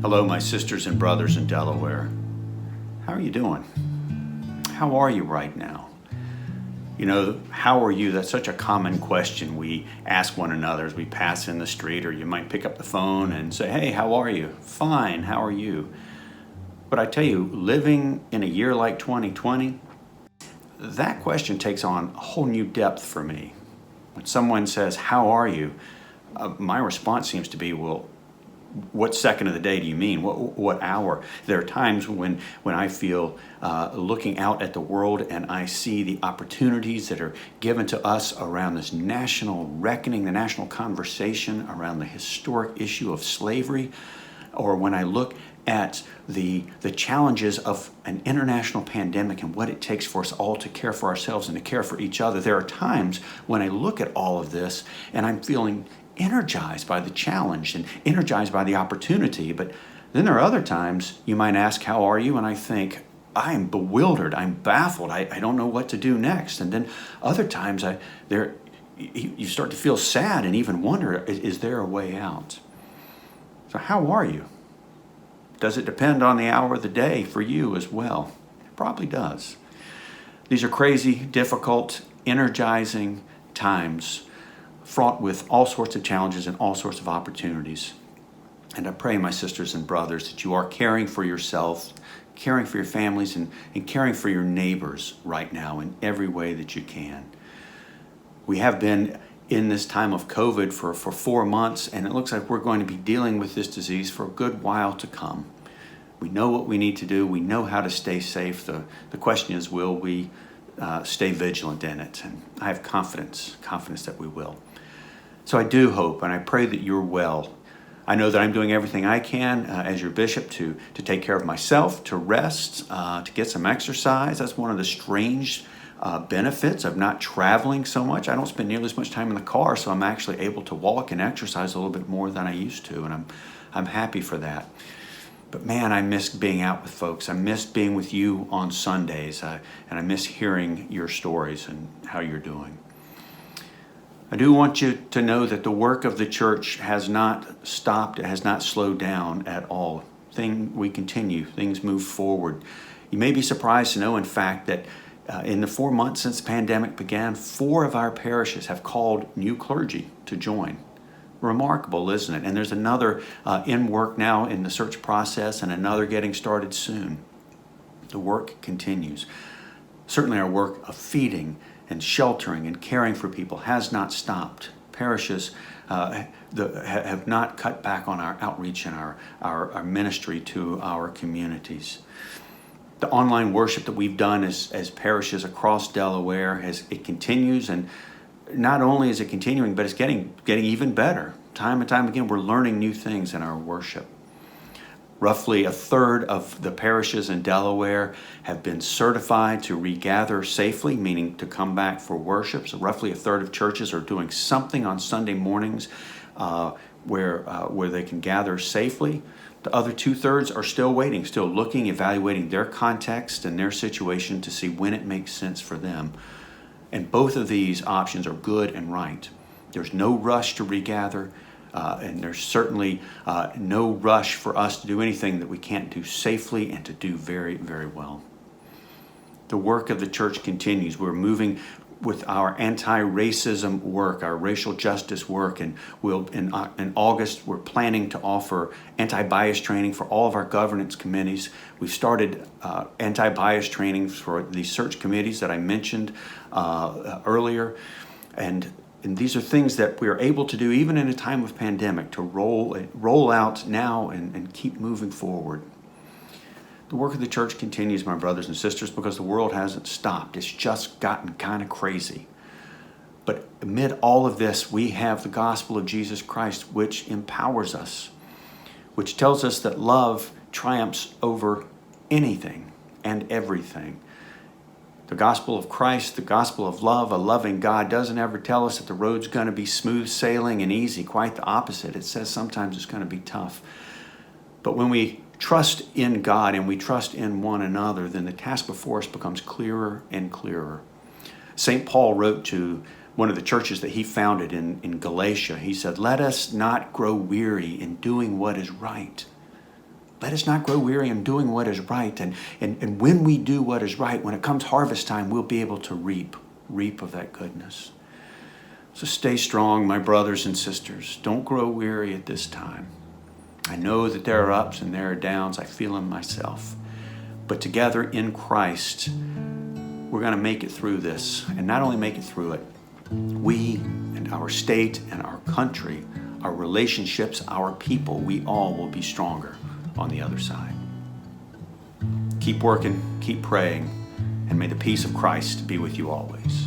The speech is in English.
Hello, my sisters and brothers in Delaware. How are you doing? How are you right now? You know, how are you? That's such a common question we ask one another as we pass in the street, or you might pick up the phone and say, hey, how are you? Fine, how are you? But I tell you, living in a year like 2020, that question takes on a whole new depth for me. When someone says, how are you? My response seems to be, well, what second of the day do you mean? What hour? There are times when I feel looking out at the world and I see the opportunities that are given to us around this national reckoning, the national conversation around the historic issue of slavery, or when I look at the challenges of an international pandemic and what it takes for us all to care for ourselves and to care for each other. There are times when I look at all of this and I'm feeling energized by the challenge and energized by the opportunity. But then there are other times you might ask, how are you? And I think, I'm bewildered, I'm baffled, I don't know what to do next. And then other times you start to feel sad and even wonder, is there a way out? So how are you? Does it depend on the hour of the day for you as well? It probably does. These are crazy, difficult, energizing times, fraught with all sorts of challenges and all sorts of opportunities. And I pray, my sisters and brothers, that you are caring for yourself, caring for your families, and caring for your neighbors right now in every way that you can. We have been in this time of COVID for 4 months, and it looks like we're going to be dealing with this disease for a good while to come. We know what we need to do. We know how to stay safe. The question is, will we stay vigilant in it? And I have confidence that we will. So I do hope and I pray that you're well. I know that I'm doing everything I can as your bishop to take care of myself, to rest, to get some exercise. That's one of the strange benefits of not traveling so much. I don't spend nearly as much time in the car, so I'm actually able to walk and exercise a little bit more than I used to, and I'm happy for that. But man, I miss being out with folks. I miss being with you on Sundays, and I miss hearing your stories and how you're doing. I do want you to know that the work of the church has not stopped, it has not slowed down at all. We continue, things move forward. You may be surprised to know, in fact, that in the 4 months since the pandemic began, 4 of our parishes have called new clergy to join. Remarkable, isn't it? And there's another in work now in the search process and another getting started soon. The work continues. Certainly our work of feeding and sheltering and caring for people has not stopped. Parishes have not cut back on our outreach and our ministry to our communities. The online worship that we've done as parishes across Delaware, it continues, and not only is it continuing, but it's getting even better. Time and time again, we're learning new things in our worship. Roughly a third of the parishes in Delaware have been certified to regather safely, meaning to come back for worship. So roughly a third of churches are doing something on Sunday mornings where they can gather safely. The other 2/3 are still waiting, still looking, evaluating their context and their situation to see when it makes sense for them. And both of these options are good and right. There's no rush to regather. And there's certainly no rush for us to do anything that we can't do safely and to do very, very well. The work of the church continues. We're moving with our anti-racism work, our racial justice work, and in August we're planning to offer anti-bias training for all of our governance committees. We've started anti-bias training for the search committees that I mentioned earlier, and these are things that we are able to do even in a time of pandemic, to roll out now and keep moving forward. The work of the church continues, my brothers and sisters, because the world hasn't stopped. It's just gotten kind of crazy. But amid all of this, we have the gospel of Jesus Christ, which empowers us, which tells us that love triumphs over anything and everything. The gospel of Christ, the gospel of love, a loving God, doesn't ever tell us that the road's going to be smooth sailing and easy. Quite the opposite. It says sometimes it's going to be tough. But when we trust in God and we trust in one another, then the task before us becomes clearer and clearer. St. Paul wrote to one of the churches that he founded in Galatia. He said, "Let us not grow weary in doing what is right, Let us not grow weary in doing what is right. And when we do what is right, when it comes harvest time, we'll be able to reap of that goodness. So stay strong, my brothers and sisters. Don't grow weary at this time. I know that there are ups and there are downs. I feel them myself. But together in Christ, we're going to make it through this. And not only make it through it, we and our state and our country, our relationships, our people, we all will be stronger on the other side. Keep working, keep praying, and may the peace of Christ be with you always.